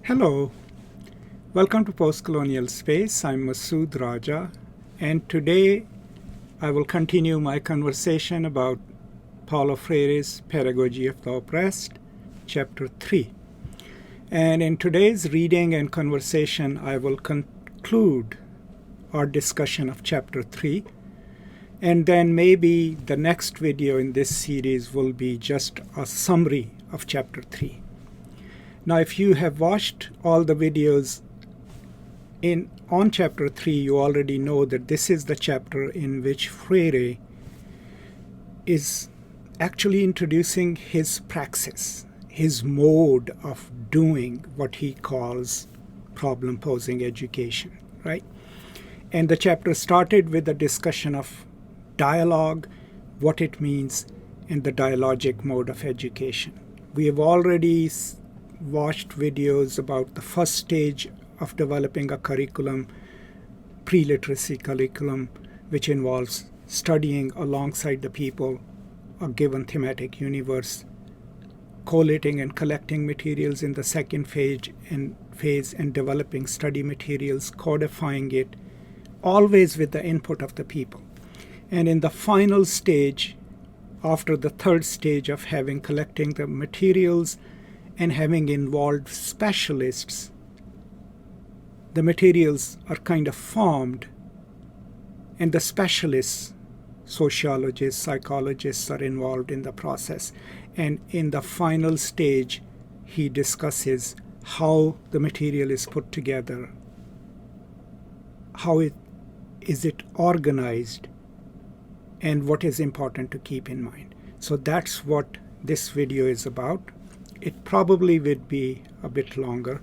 Hello, welcome to Postcolonial Space. I'm Masood Raja, and today I will continue my conversation about Paulo Freire's Pedagogy of the Oppressed, Chapter 3. And in today's reading and conversation, I will conclude our discussion of Chapter 3, and then maybe the next video in this series will be just a summary of Chapter 3. Now, if you have watched all the videos on Chapter 3, you already know that this is the chapter in which Freire is actually introducing his praxis, his mode of doing what he calls problem-posing education, right? And the chapter started with a discussion of dialogue, what it means, and the dialogic mode of education. We have already watched videos about the first stage of developing a curriculum, pre-literacy curriculum, which involves studying alongside the people a given thematic universe, collating and collecting materials in the second phase and developing study materials, codifying it, always with the input of the people. And in the final stage, after the third stage of collecting the materials and having involved specialists, the materials are kind of formed, and the specialists, sociologists, psychologists, are involved in the process. And in the final stage, he discusses how the material is put together, how is it organized, and what is important to keep in mind. So that's what this video is about. It probably would be a bit longer,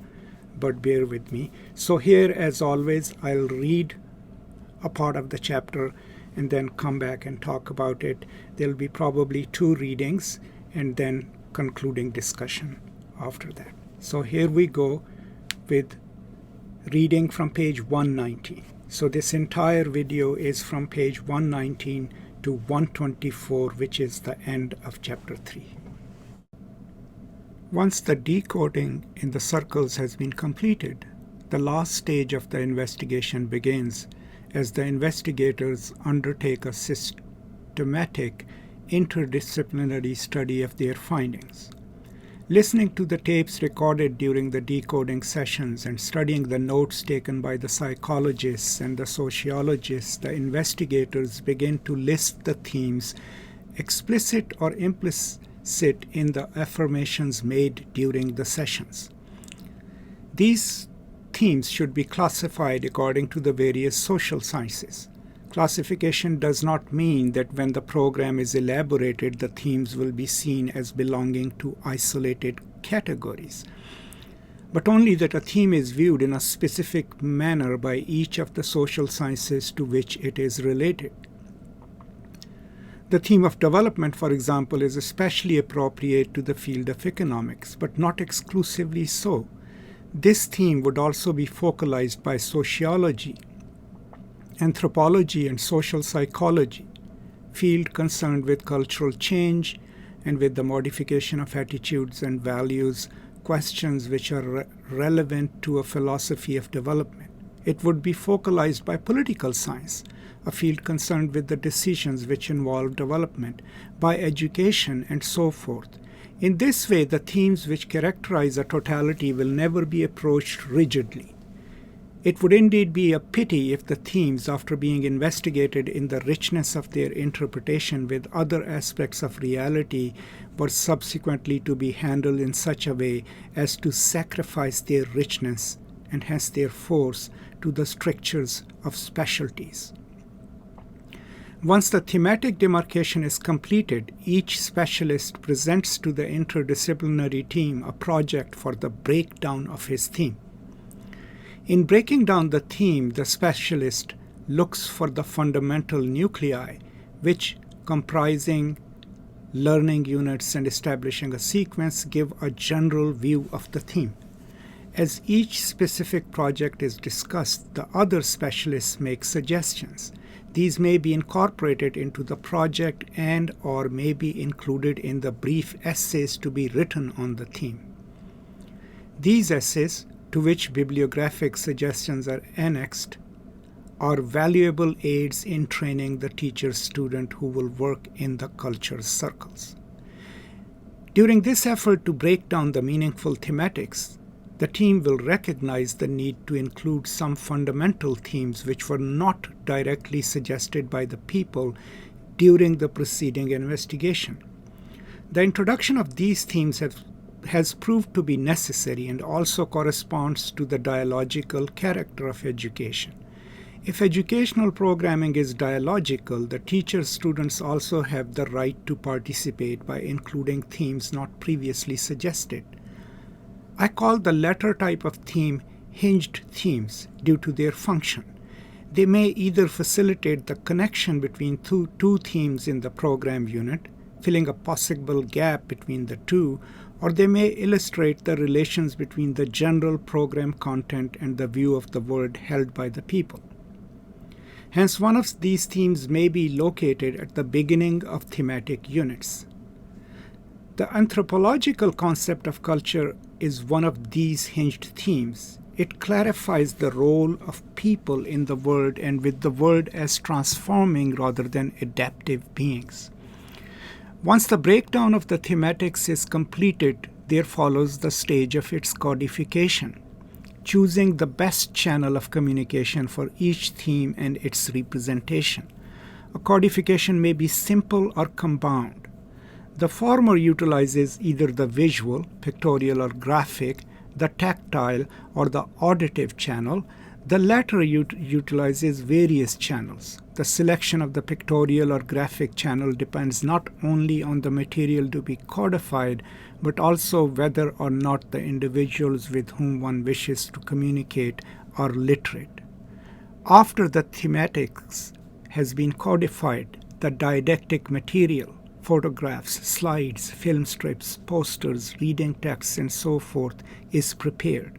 but bear with me. So here, as always, I'll read a part of the chapter and then come back and talk about it. There'll be probably 2 readings and then concluding discussion after that. So here we go with reading from page 119. So this entire video is from page 119 to 124, which is the end of chapter 3. Once the decoding in the circles has been completed, the last stage of the investigation begins as the investigators undertake a systematic, interdisciplinary study of their findings. Listening to the tapes recorded during the decoding sessions and studying the notes taken by the psychologists and the sociologists, the investigators begin to list the themes, explicit or implicit, in the affirmations made during the sessions. These themes should be classified according to the various social sciences. Classification does not mean that when the program is elaborated, the themes will be seen as belonging to isolated categories, but only that a theme is viewed in a specific manner by each of the social sciences to which it is related. The theme of development, for example, is especially appropriate to the field of economics, but not exclusively so. This theme would also be focalized by sociology, anthropology, and social psychology, field concerned with cultural change and with the modification of attitudes and values, questions which are relevant to a philosophy of development. It would be focalized by political science, a field concerned with the decisions which involve development, by education, and so forth. In this way, the themes which characterize a totality will never be approached rigidly. It would indeed be a pity if the themes, after being investigated in the richness of their interpretation with other aspects of reality, were subsequently to be handled in such a way as to sacrifice their richness and hence their force to the strictures of specialties. Once the thematic demarcation is completed, each specialist presents to the interdisciplinary team a project for the breakdown of his theme. In breaking down the theme, the specialist looks for the fundamental nuclei, which, comprising learning units and establishing a sequence, give a general view of the theme. As each specific project is discussed, the other specialists make suggestions. These may be incorporated into the project and/or may be included in the brief essays to be written on the theme. These essays, to which bibliographic suggestions are annexed, are valuable aids in training the teacher-student who will work in the culture circles. During this effort to break down the meaningful thematics, the team will recognize the need to include some fundamental themes which were not directly suggested by the people during the preceding investigation. The introduction of these themes has proved to be necessary and also corresponds to the dialogical character of education. If educational programming is dialogical, the teacher-students also have the right to participate by including themes not previously suggested. I call the latter type of theme hinged themes due to their function. They may either facilitate the connection between two themes in the program unit, filling a possible gap between the two, or they may illustrate the relations between the general program content and the view of the world held by the people. Hence, one of these themes may be located at the beginning of thematic units. The anthropological concept of culture is one of these hinged themes. It clarifies the role of people in the world and with the world as transforming rather than adaptive beings. Once the breakdown of the thematics is completed, there follows the stage of its codification, choosing the best channel of communication for each theme and its representation. A codification may be simple or compound. The former utilizes either the visual, pictorial or graphic, the tactile or the auditive channel. The latter utilizes various channels. The selection of the pictorial or graphic channel depends not only on the material to be codified, but also whether or not the individuals with whom one wishes to communicate are literate. After the thematics has been codified, the didactic material, photographs, slides, film strips, posters, reading texts, and so forth, is prepared.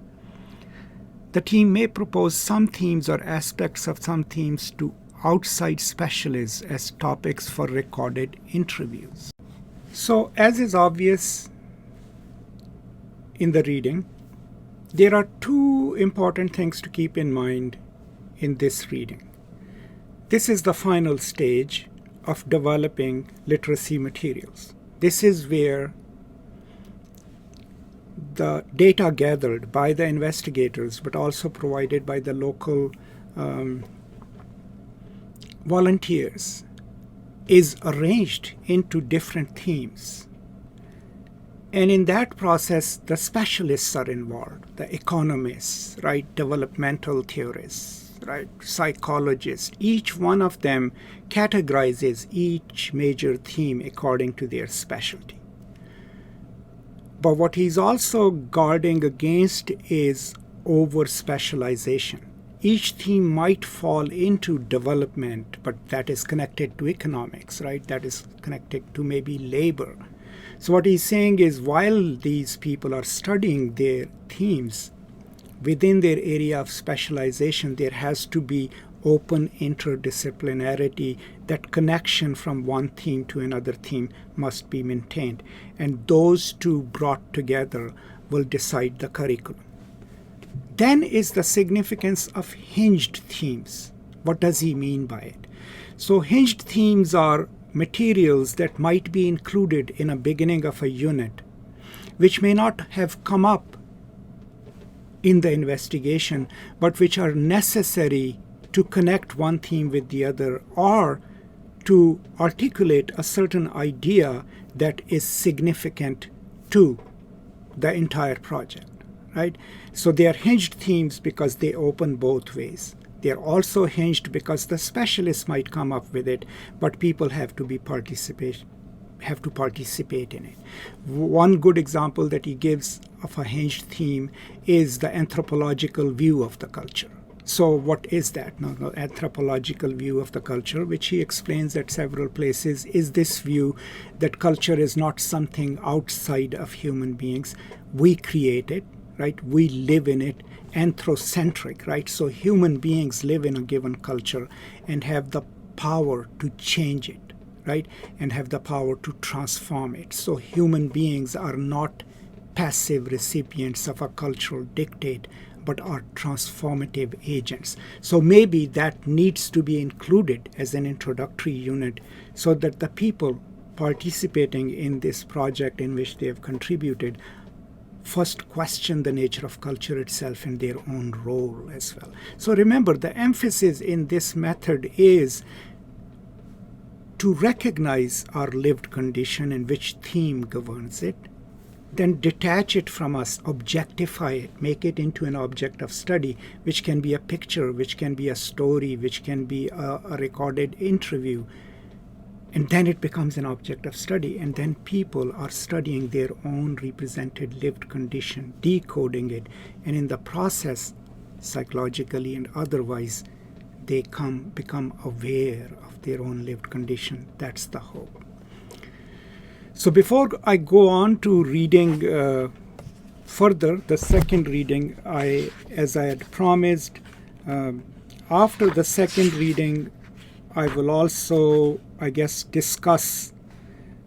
The team may propose some themes or aspects of some themes to outside specialists as topics for recorded interviews. So, as is obvious in the reading, there are two important things to keep in mind in this reading. This is the final stage of developing literacy materials. This is where the data gathered by the investigators, but also provided by the local volunteers, is arranged into different themes. And in that process, the specialists are involved, the economists, right, developmental theorists, right, psychologists. Each one of them categorizes each major theme according to their specialty. But what he's also guarding against is over-specialization. Each theme might fall into development, but that is connected to economics, right? That is connected to maybe labor. So what he's saying is while these people are studying their themes, within their area of specialization, there has to be open interdisciplinarity. That connection from one theme to another theme must be maintained. And those two brought together will decide the curriculum. Then is the significance of hinged themes. What does he mean by it? So hinged themes are materials that might be included in a beginning of a unit, which may not have come up in the investigation, but which are necessary to connect one theme with the other or to articulate a certain idea that is significant to the entire project, right? So they are hinged themes because they open both ways. They are also hinged because the specialists might come up with it, but people have to participate in it. One good example that he gives of a hinged theme is the anthropological view of the culture. So what is that? Now, the anthropological view of the culture, which he explains at several places, is this view that culture is not something outside of human beings. We create it, right? We live in it, anthrocentric, right? So human beings live in a given culture and have the power to change it, right? And have the power to transform it. So human beings are not passive recipients of a cultural dictate, but are transformative agents. So maybe that needs to be included as an introductory unit so that the people participating in this project in which they have contributed first question the nature of culture itself and their own role as well. So remember, the emphasis in this method is to recognize our lived condition and which theme governs it, then detach it from us, objectify it, make it into an object of study, which can be a picture, which can be a story, which can be a recorded interview. And then it becomes an object of study. And then people are studying their own represented lived condition, decoding it. And in the process, psychologically and otherwise, they become aware of their own lived condition. That's the hope. So before I go on to reading further, the second reading, as I had promised, after the second reading, I will also, I guess, discuss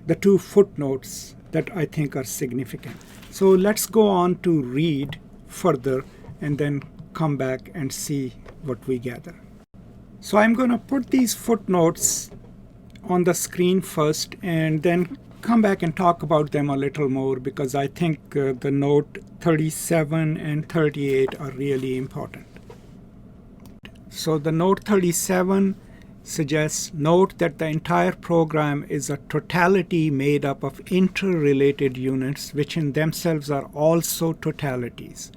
the two footnotes that I think are significant. So let's go on to read further and then come back and see what we gather. So I'm going to put these footnotes on the screen first and then come back and talk about them a little more, because I think the note 37 and 38 are really important. So the note 37 suggests, note that the entire program is a totality made up of interrelated units which in themselves are also totalities.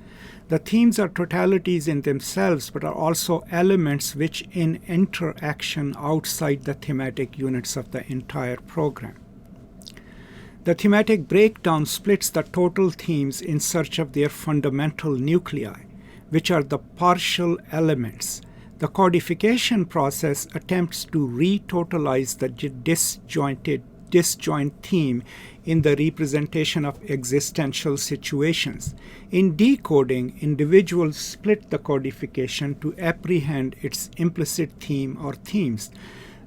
The themes are totalities in themselves, but are also elements which in interaction outside the thematic units of the entire program. The thematic breakdown splits the total themes in search of their fundamental nuclei, which are the partial elements. The codification process attempts to retotalize the disjoint theme in the representation of existential situations. In decoding, individuals split the codification to apprehend its implicit theme or themes.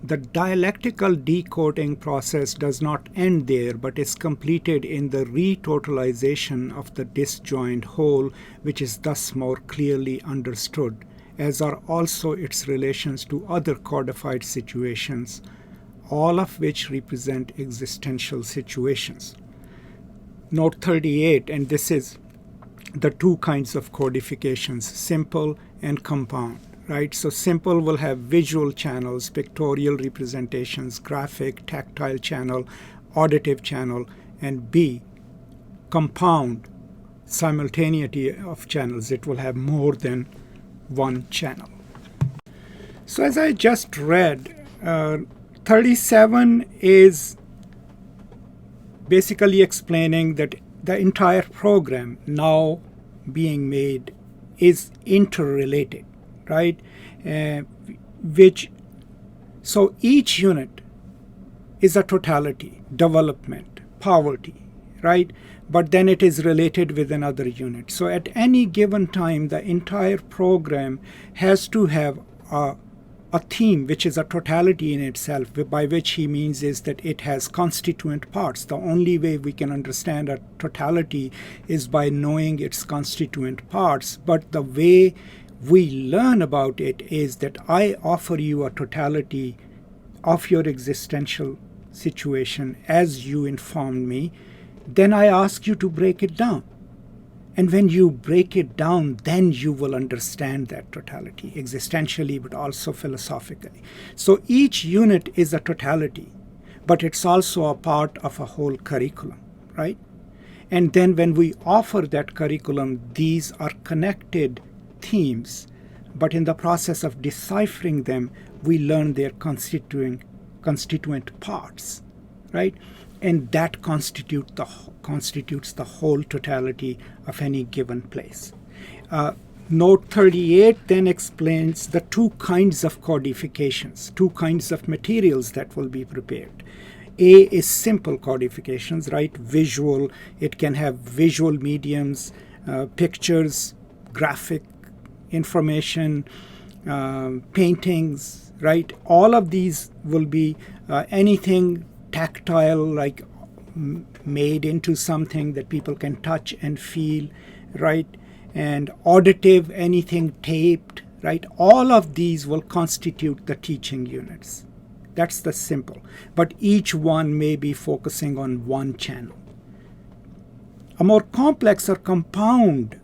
The dialectical decoding process does not end there, but is completed in the retotalization of the disjoint whole, which is thus more clearly understood, as are also its relations to other codified situations, all of which represent existential situations. Note 38, and this is the two kinds of codifications, simple and compound. Right? So simple will have visual channels, pictorial representations, graphic, tactile channel, auditive channel, and B, compound, simultaneity of channels. It will have more than one channel. So as I just read, 37 is basically explaining that the entire program now being made is interrelated. Right? So each unit is a totality, development, poverty, right? But then it is related with another unit. So at any given time, the entire program has to have a theme which is a totality in itself, by which he means is that it has constituent parts. The only way we can understand a totality is by knowing its constituent parts. But the way we learn about it is that I offer you a totality of your existential situation as you informed me. Then I ask you to break it down. And when you break it down, then you will understand that totality, existentially, but also philosophically. So each unit is a totality, but it's also a part of a whole curriculum, right? And then when we offer that curriculum, these are connected themes, but in the process of deciphering them, we learn their constituent parts, right? And that constitutes the whole totality of any given place. Note 38 then explains the two kinds of codifications, two kinds of materials that will be prepared. A is simple codifications, right? Visual, it can have visual mediums, pictures, graphic information, paintings, right? All of these will be anything tactile, like made into something that people can touch and feel, right? and auditive, anything taped, right? All of these will constitute the teaching units. That's the simple. But each one may be focusing on one channel. A more complex or compound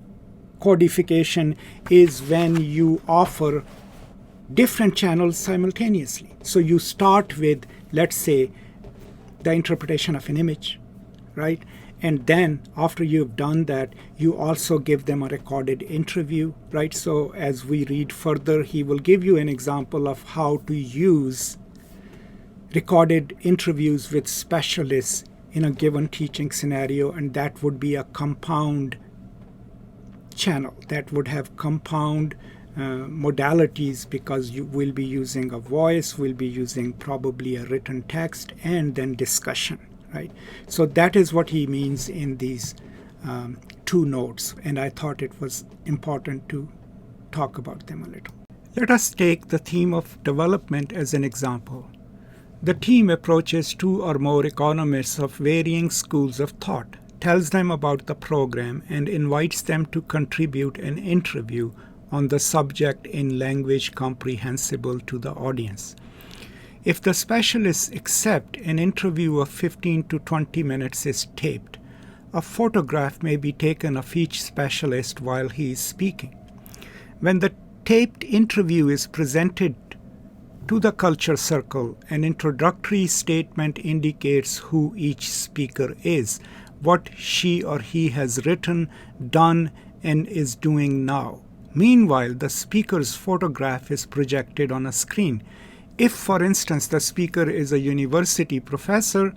codification is when you offer different channels simultaneously. So you start with, let's say, the interpretation of an image, right? And then after you've done that, you also give them a recorded interview, right? So as we read further, he will give you an example of how to use recorded interviews with specialists in a given teaching scenario, and that would be a compound channel that would have compound modalities, because you will be using a voice, will be using probably a written text, and then discussion, right? So that is what he means in these two notes, and I thought it was important to talk about them a little. Let us take the theme of development as an example. The team approaches two or more economists of varying schools of thought, tells them about the program, and invites them to contribute an interview on the subject in language comprehensible to the audience. If the specialists accept, an interview of 15 to 20 minutes is taped. A photograph may be taken of each specialist while he is speaking. When the taped interview is presented to the culture circle, an introductory statement indicates who each speaker is, what she or he has written, done, and is doing now. Meanwhile, the speaker's photograph is projected on a screen. If, for instance, the speaker is a university professor,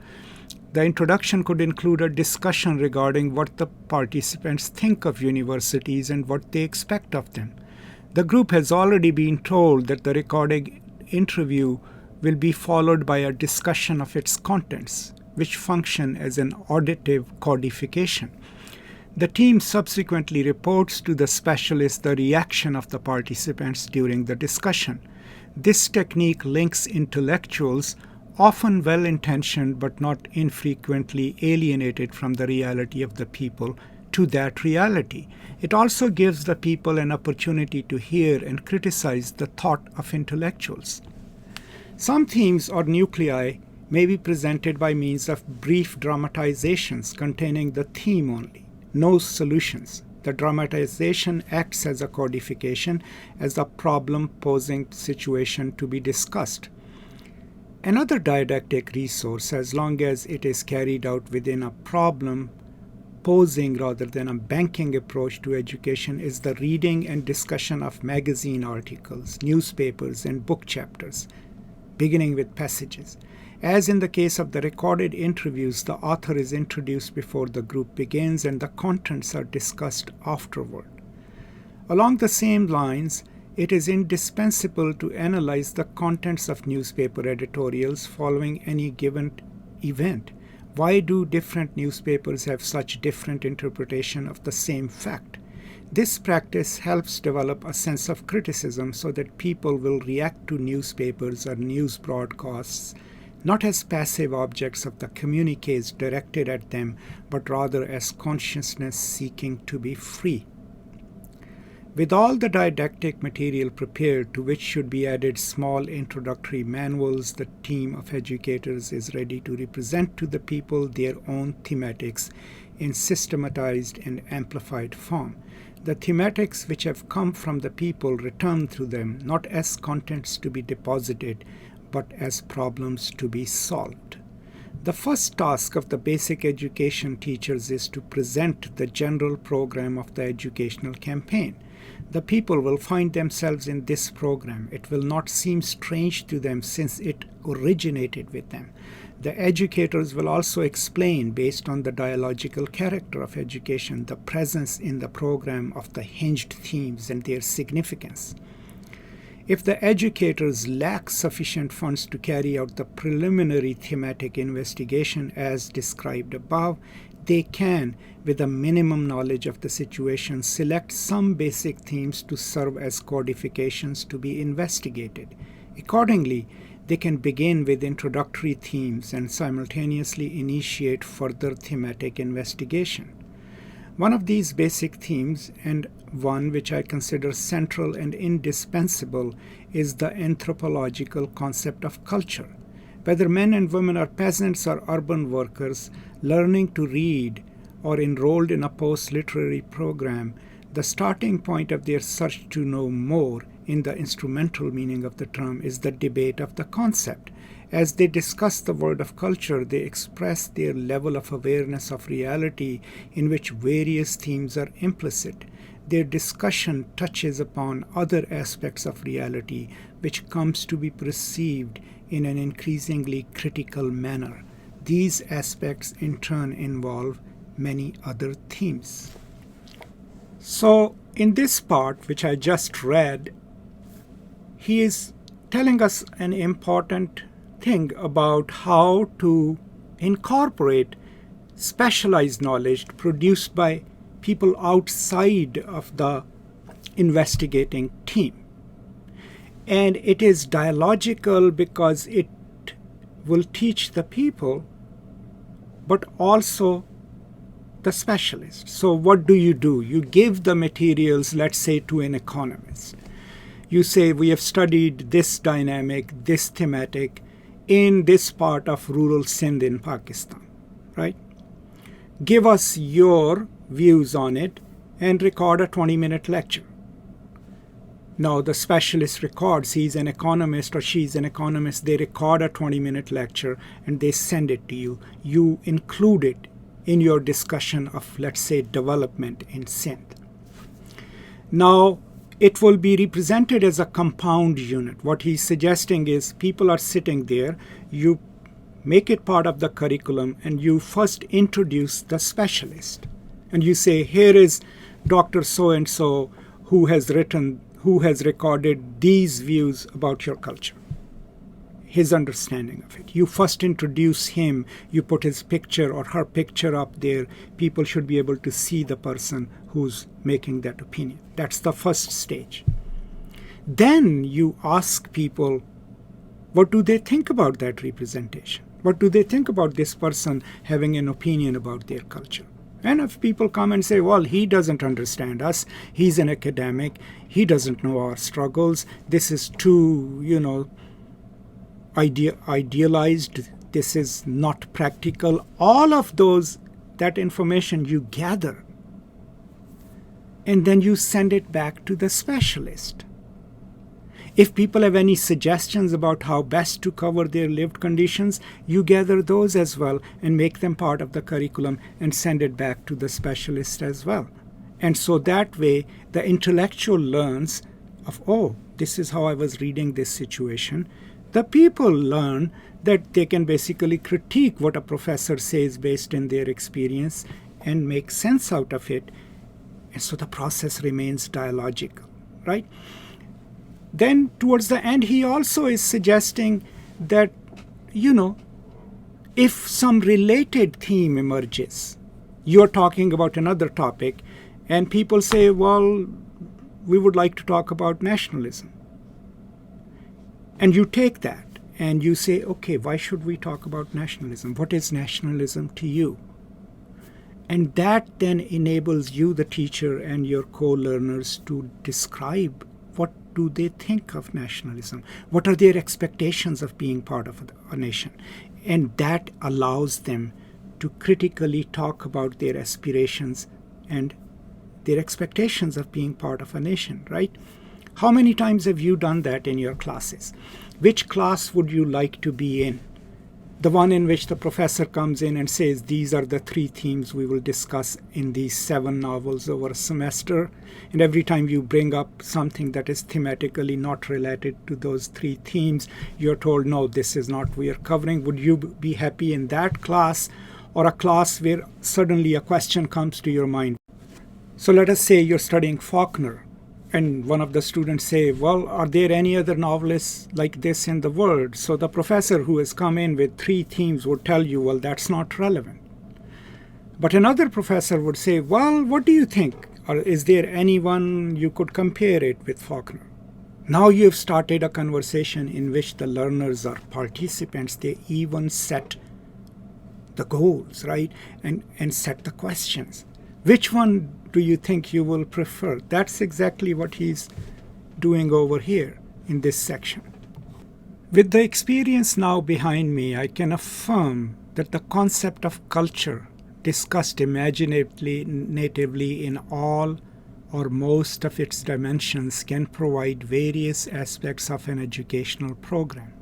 the introduction could include a discussion regarding what the participants think of universities and what they expect of them. The group has already been told that the recorded interview will be followed by a discussion of its contents, which function as an auditive codification. The team subsequently reports to the specialist the reaction of the participants during the discussion. This technique links intellectuals, often well-intentioned but not infrequently alienated from the reality of the people, to that reality. It also gives the people an opportunity to hear and criticize the thought of intellectuals. Some themes or nuclei may be presented by means of brief dramatizations containing the theme only, no solutions. The dramatization acts as a codification, as a problem-posing situation to be discussed. Another didactic resource, as long as it is carried out within a problem-posing rather than a banking approach to education, is the reading and discussion of magazine articles, newspapers, and book chapters, beginning with passages. As in the case of the recorded interviews, the author is introduced before the group begins and the contents are discussed afterward. Along the same lines, it is indispensable to analyze the contents of newspaper editorials following any given event. Why do different newspapers have such different interpretation of the same fact? This practice helps develop a sense of criticism so that people will react to newspapers or news broadcasts not as passive objects of the communiques directed at them, but rather as consciousness seeking to be free. With all the didactic material prepared, to which should be added small introductory manuals, the team of educators is ready to represent to the people their own thematics in systematized and amplified form. The thematics which have come from the people return to them not as contents to be deposited, but as problems to be solved. The first task of the basic education teachers is to present the general program of the educational campaign. The people will find themselves in this program. It will not seem strange to them since it originated with them. The educators will also explain, based on the dialogical character of education, the presence in the program of the hinged themes and their significance. If the educators lack sufficient funds to carry out the preliminary thematic investigation as described above, they can, with a minimum knowledge of the situation, select some basic themes to serve as codifications to be investigated. Accordingly, they can begin with introductory themes and simultaneously initiate further thematic investigation. One of these basic themes, and one which I consider central and indispensable, is the anthropological concept of culture. Whether men and women are peasants or urban workers, learning to read or enrolled in a post-literary program, the starting point of their search to know more, in the instrumental meaning of the term, is the debate of the concept. As they discuss the world of culture, they express their level of awareness of reality in which various themes are implicit. Their discussion touches upon other aspects of reality which comes to be perceived in an increasingly critical manner. These aspects in turn involve many other themes. So in this part, which I just read, he is telling us an important thing about how to incorporate specialized knowledge produced by people outside of the investigating team. And it is dialogical because it will teach the people, but also the specialist. So what do? You give the materials, let's say, to an economist. You say, we have studied this dynamic, this thematic, in this part of rural Sindh in Pakistan, right? Give us your views on it and record a 20-minute lecture. Now the specialist records, he's an economist or she's an economist, they record a 20-minute lecture and they send it to you. You include it in your discussion of, let's say, development in Sindh. Now, it will be represented as a compound unit. What he's suggesting is people are sitting there, you make it part of the curriculum, and you first introduce the specialist. And you say, here is Dr. So-and-so who has recorded these views about your culture, his understanding of it. You first introduce him, you put his picture or her picture up there. People should be able to see the person who's making that opinion. That's the first stage. Then you ask people, what do they think about that representation? What do they think about this person having an opinion about their culture? And if people come and say, well, he doesn't understand us, he's an academic, he doesn't know our struggles, this is too, idealized, this is not practical, all of that information you gather, and then you send it back to the specialist. If people have any suggestions about how best to cover their lived conditions, you gather those as well and make them part of the curriculum and send it back to the specialist as well. And so that way, the intellectual learns of, oh, this is how I was reading this situation. The people learn that they can basically critique what a professor says based in their experience and make sense out of it. And so the process remains dialogical, right? Then towards the end, he also is suggesting that, if some related theme emerges, you're talking about another topic, and people say, well, we would like to talk about nationalism. And you take that and you say, okay, why should we talk about nationalism? What is nationalism to you? And that then enables you, the teacher, and your co-learners to describe what do they think of nationalism? What are their expectations of being part of a nation? And that allows them to critically talk about their aspirations and their expectations of being part of a nation, right? How many times have you done that in your classes? Which class would you like to be in? The one in which the professor comes in and says, these are the 3 themes we will discuss in these 7 novels over a semester. And every time you bring up something that is thematically not related to those 3 themes, you're told, no, this is not what we are covering. Would you be happy in that class, or a class where suddenly a question comes to your mind? So let us say you're studying Faulkner, and one of the students say, well, are there any other novelists like this in the world? So the professor who has come in with 3 themes would tell you, well, that's not relevant. But another professor would say, well, what do you think? Or is there anyone you could compare it with Faulkner? Now you have started a conversation in which the learners are participants. They even set the goals, right? And set the questions. Which one do you think you will prefer? That's exactly what he's doing over here in this section. With the experience now behind me, I can affirm that the concept of culture discussed imaginatively in all or most of its dimensions can provide various aspects of an educational program.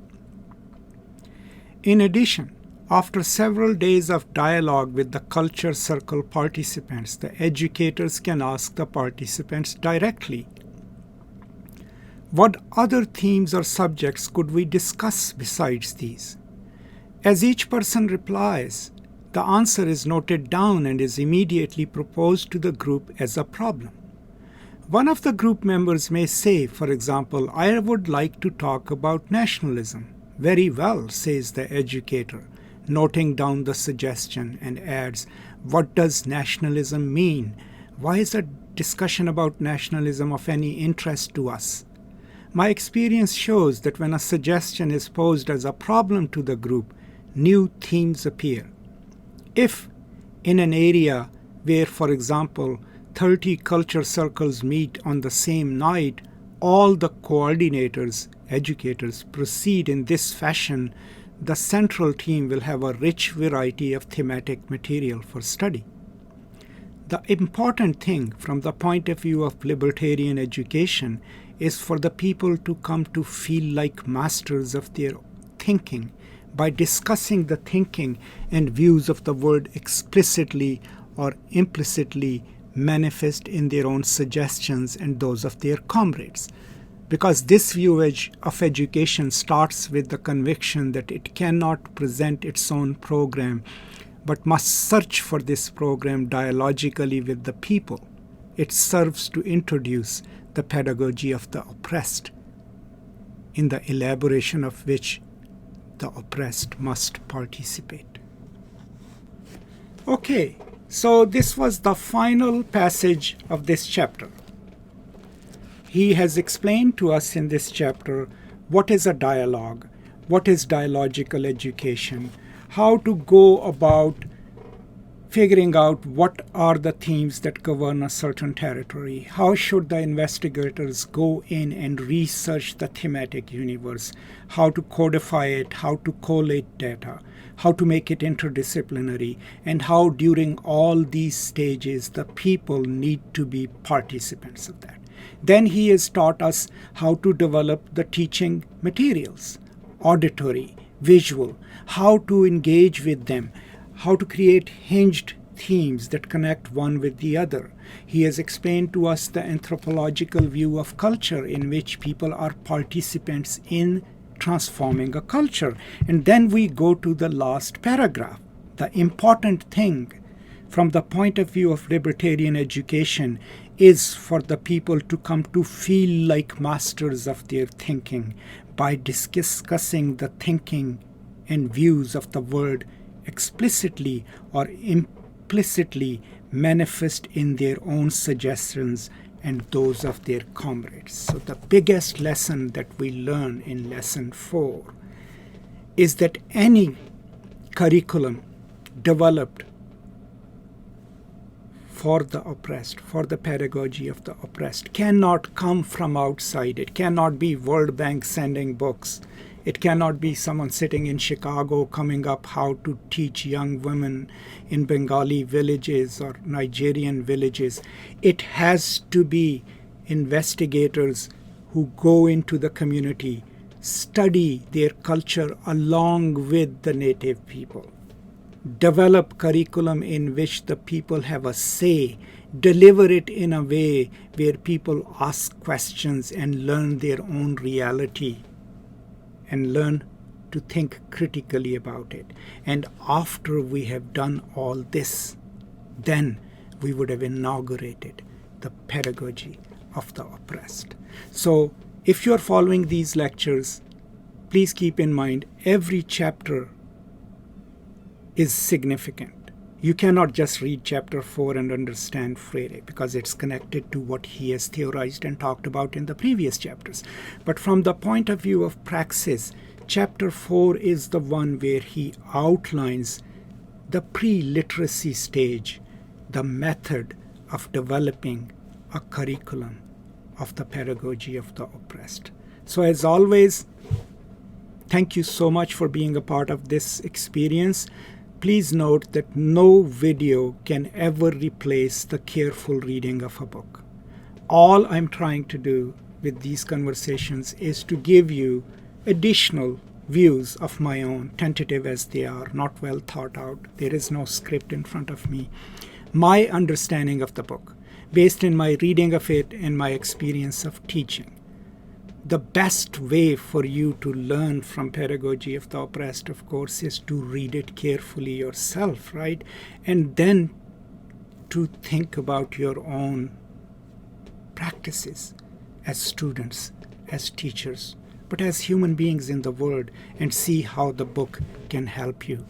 In addition, after several days of dialogue with the culture circle participants, the educators can ask the participants directly, what other themes or subjects could we discuss besides these? As each person replies, the answer is noted down and is immediately proposed to the group as a problem. One of the group members may say, for example, I would like to talk about nationalism. Very well, says the educator, noting down the suggestion, and adds, what does nationalism mean? Why is a discussion about nationalism of any interest to us? My experience shows that when a suggestion is posed as a problem to the group, new themes appear. If, in an area where, for example, 30 culture circles meet on the same night, all the coordinators, educators, proceed in this fashion, the central theme will have a rich variety of thematic material for study. The important thing from the point of view of libertarian education is for the people to come to feel like masters of their thinking by discussing the thinking and views of the world explicitly or implicitly manifest in their own suggestions and those of their comrades. Because this view of education starts with the conviction that it cannot present its own program, but must search for this program dialogically with the people. It serves to introduce the pedagogy of the oppressed, in the elaboration of which the oppressed must participate. Okay, so this was the final passage of this chapter. He has explained to us in this chapter what is a dialogue, what is dialogical education, how to go about figuring out what are the themes that govern a certain territory, how should the investigators go in and research the thematic universe, how to codify it, how to collate data, how to make it interdisciplinary, and how during all these stages the people need to be participants of that. Then he has taught us how to develop the teaching materials, auditory, visual, how to engage with them, how to create hinged themes that connect one with the other. He has explained to us the anthropological view of culture in which people are participants in transforming a culture. And then we go to the last paragraph. The important thing from the point of view of libertarian education is for the people to come to feel like masters of their thinking by discussing the thinking and views of the world explicitly or implicitly manifest in their own suggestions and those of their comrades. So the biggest lesson that we learn in lesson 4 is that any curriculum developed for the oppressed, for the pedagogy of the oppressed, cannot come from outside. It cannot be World Bank sending books. It cannot be someone sitting in Chicago coming up how to teach young women in Bengali villages or Nigerian villages. It has to be investigators who go into the community, study their culture along with the native people, develop curriculum in which the people have a say, deliver it in a way where people ask questions and learn their own reality and learn to think critically about it. And after we have done all this, then we would have inaugurated the pedagogy of the oppressed. So if you're following these lectures, please keep in mind every chapter is significant. You cannot just read chapter 4 and understand Freire because it's connected to what he has theorized and talked about in the previous chapters. But from the point of view of praxis, chapter 4 is the one where he outlines the pre-literacy stage, the method of developing a curriculum of the pedagogy of the oppressed. So as always, thank you so much for being a part of this experience. Please note that no video can ever replace the careful reading of a book. All I'm trying to do with these conversations is to give you additional views of my own, tentative as they are, not well thought out. There is no script in front of me. My understanding of the book, based in my reading of it and my experience of teaching. The best way for you to learn from Pedagogy of the Oppressed, of course, is to read it carefully yourself, right? And then to think about your own practices as students, as teachers, but as human beings in the world, and see how the book can help you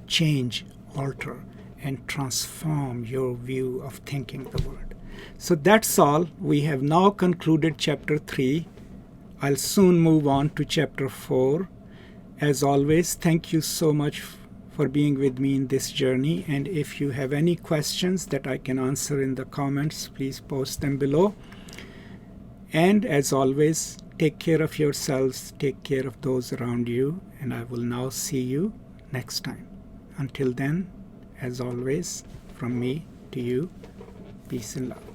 change, alter, and transform your view of thinking the world. So that's all. We have now concluded Chapter 3. I'll soon move on to Chapter 4. As always, thank you so much for being with me in this journey. And if you have any questions that I can answer in the comments, please post them below. And as always, take care of yourselves, take care of those around you, and I will now see you next time. Until then, as always, from me to you, peace and love.